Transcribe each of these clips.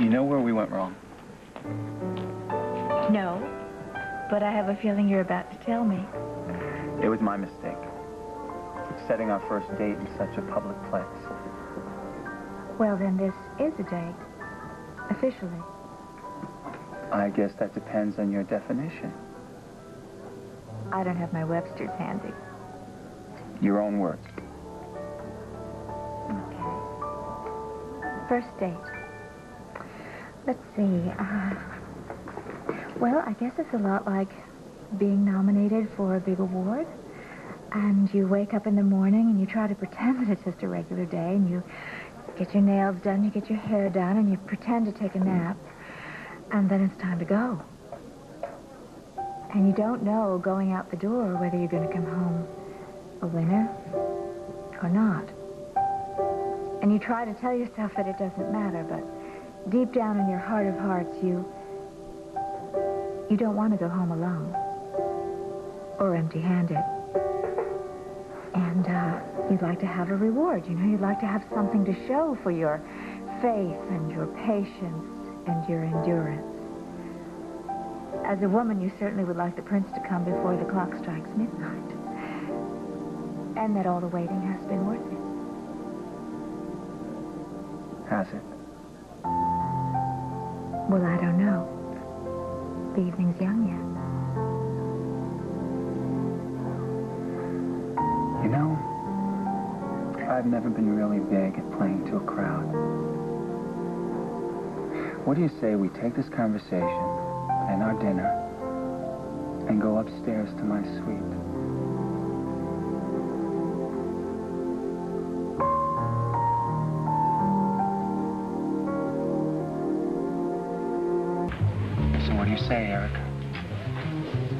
You know where we went wrong? No, but I have a feeling you're about to tell me. It was my mistake. Setting our first date in such a public place. Well, then this is a date. Officially. I guess that depends on your definition. I don't have my Webster's handy. Your own words. Okay. First date. Let's see. Well, I guess it's a lot like being nominated for a big award. And you wake up in the morning and you try to pretend that it's just a regular day, and you get your nails done, you get your hair done, and you pretend to take a nap. And then it's time to go. And you don't know going out the door whether you're going to come home a winner or not. And you try to tell yourself that it doesn't matter, but deep down in your heart of hearts, you don't want to go home alone or empty-handed. And you'd like to have a reward, you know? You'd like to have something to show for your faith and your patience and your endurance. As a woman, you certainly would like the prince to come before the clock strikes midnight. And that all the waiting has been worth it. Has it? Well, I don't know. The evening's young yet. You know, I've never been really big at playing to a crowd. What do you say we take this conversation and our dinner and go upstairs to my suite? So what do you say, Erica?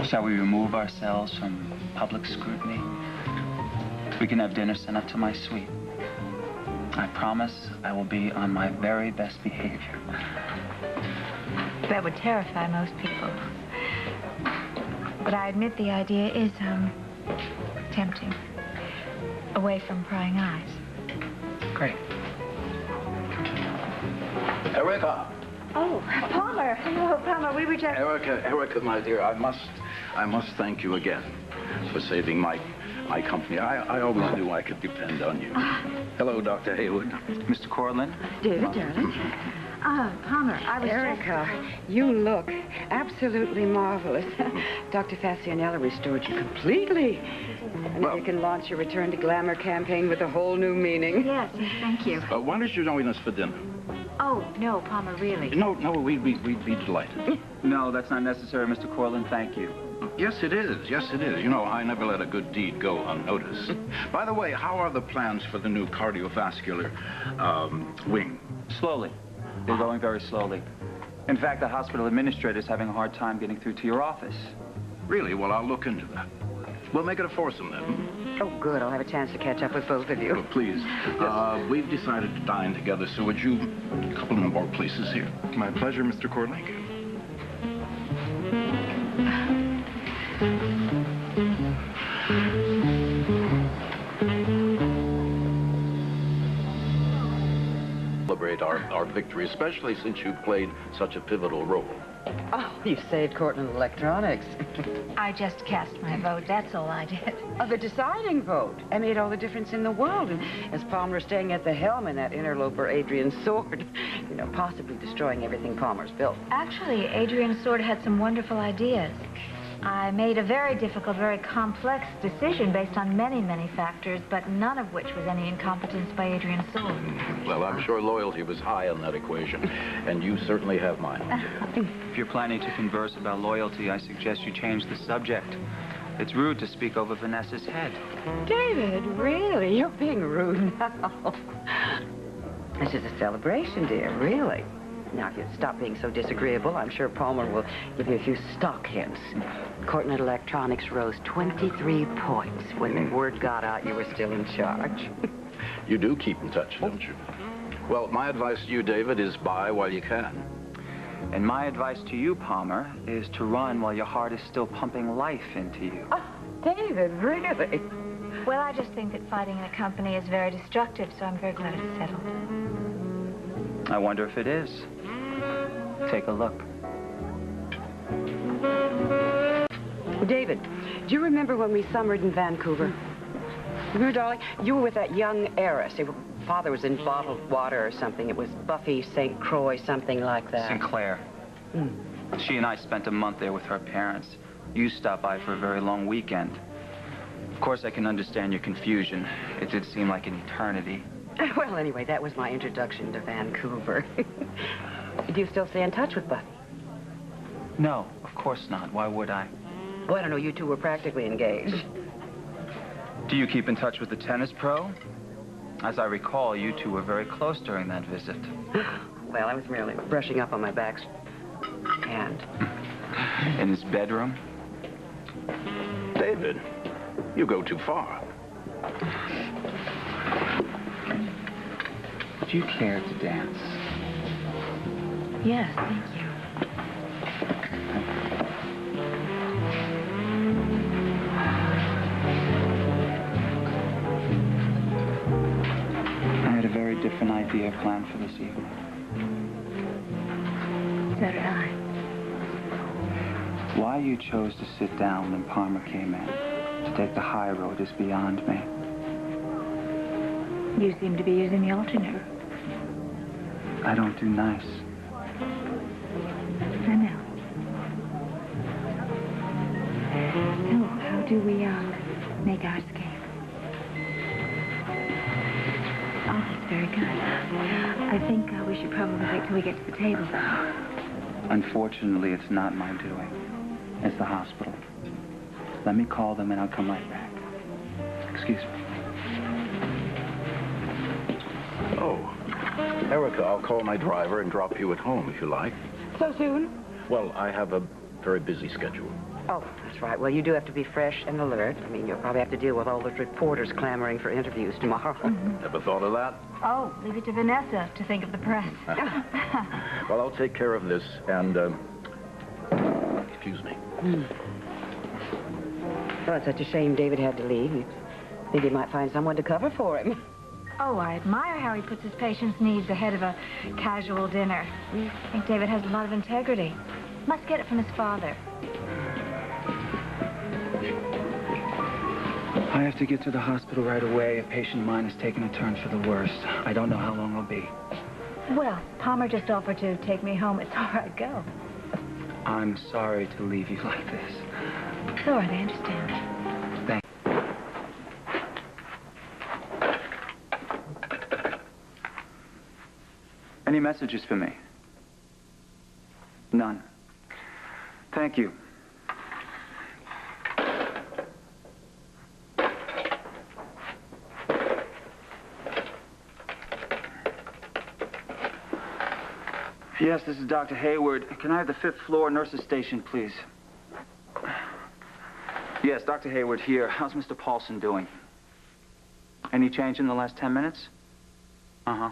Shall we remove ourselves from public scrutiny? We can have dinner sent up to my suite. I promise I will be on my very best behavior. That would terrify most people. But I admit the idea is, tempting. Away from prying eyes. Great. Erica! Oh, Palmer. Hello, Palmer. We were just... Erica, my dear, I must thank you again for saving my company. I always knew I could depend on you. Hello, Dr. Haywood. Mr. Cortland? David, darling. Palmer, I was Erica, you look absolutely marvelous. Dr. Facianella restored you completely. And Well, you can launch your Return to Glamour campaign with a whole new meaning. Yes, thank you. Why don't you join us for dinner? Oh, no, Palmer, really. No, we'd be delighted. No, that's not necessary, Mr. Cortland. Thank you. Yes, it is. Yes, it is. You know, I never let a good deed go unnoticed. By the way, how are the plans for the new cardiovascular wing? Slowly. They're going very slowly. In fact, the hospital administrator is having a hard time getting through to your office. Really? Well, I'll look into that. We'll make it a foursome then. Oh, good. I'll have a chance to catch up with both of you. Well, please. We've decided to dine together, so would you a couple more places here? My pleasure, Mr. Cortland. Celebrate our victory, especially since you played such a pivotal role. Oh, you saved Cortland Electronics. I just cast my vote. That's all I did. The deciding vote. It made all the difference in the world. And as Palmer staying at the helm in that interloper Adrian Sword, you know, possibly destroying everything Palmer's built. Actually, Adrian Sword had some wonderful ideas. I made a very difficult, very complex decision based on many, many factors, but none of which was any incompetence by Adrian Sword. Well, I'm sure loyalty was high on that equation, and you certainly have mine. If you're planning to converse about loyalty, I suggest you change the subject. It's rude to speak over Vanessa's head. David, really? You're being rude now. This is a celebration, dear, really. Now, if you stop being so disagreeable, I'm sure Palmer will give you a few stock hints. Cortland Electronics rose 23 points when the word got out you were still in charge. You do keep in touch, don't you? Well, my advice to you, David, is buy while you can. And my advice to you, Palmer, is to run while your heart is still pumping life into you. Oh, David, really? Well, I just think that fighting in a company is very destructive, so I'm very glad it's settled. I wonder if it is. Take a look. David, do you remember when we summered in Vancouver? Remember, darling? You were with that young heiress. Your father was in bottled water or something. It was Buffy St. Croix, something like that. Sinclair. She and I spent a month there with her parents. You stopped by for a very long weekend. Of course, I can understand your confusion. It did seem like an eternity. Well, anyway, that was my introduction to Vancouver. Do you still stay in touch with Buffy? No, of course not. Why would I? Well, I don't know. You two were practically engaged. Do you keep in touch with the tennis pro? As I recall, you two were very close during that visit. Well, I was merely brushing up on my back hand. In his bedroom? David, you go too far. Would you care to dance? Yes, thank you. I had a very different idea planned for this evening. So did I. Why you chose to sit down when Palmer came in, to take the high road, is beyond me. You seem to be using the alternator. I don't do nice. I know. So, how do we, make our escape? Oh, that's very good. I think we should probably wait till we get to the table. Unfortunately, it's not my doing. It's the hospital. Let me call them and I'll come right back. Excuse me. Oh, Erica, I'll call my driver and drop you at home if you like. So soon? Well, I have a very busy schedule. Oh, that's right. Well, you do have to be fresh and alert. I mean, you'll probably have to deal with all those reporters clamoring for interviews tomorrow. Never thought of that? Oh, leave it to Vanessa to think of the press. Well, I'll take care of this and, excuse me. Well, it's such a shame David had to leave. You think he might find someone to cover for him. Oh, I admire how he puts his patient's needs ahead of a casual dinner. I think David has a lot of integrity. Must get it from his father. I have to get to the hospital right away. A patient of mine has taken a turn for the worse. I don't know how long it'll be. Well, Palmer just offered to take me home. It's all right, go. I'm sorry to leave you like this. It's all right, I understand. Thank you. Any messages for me? None. Thank you. Yes, this is Dr. Hayward. Can I have the 5th floor nurse's station, please? Yes, Dr. Hayward here. How's Mr. Paulson doing? Any change in the last 10 minutes? Uh-huh.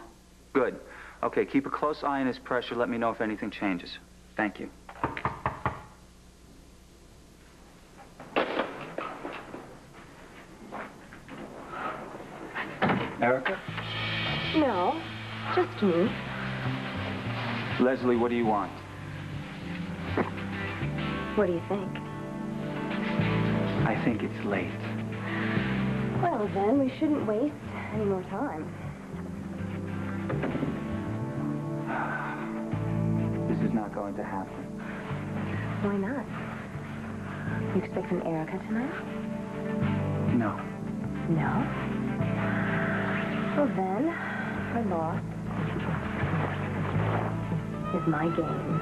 Good. Okay, keep a close eye on his pressure. Let me know if anything changes. Thank you. Erica? No, just me. Leslie, what do you want? What do you think? I think it's late. Well, then, we shouldn't waste any more time. This is not going to happen. Why not? You expecting Erica tonight? No. No? Well, then, her loss is my game.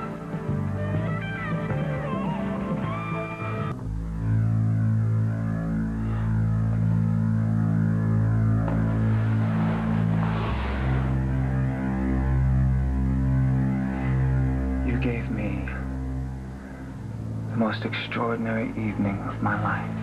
You gave me the most extraordinary evening of my life.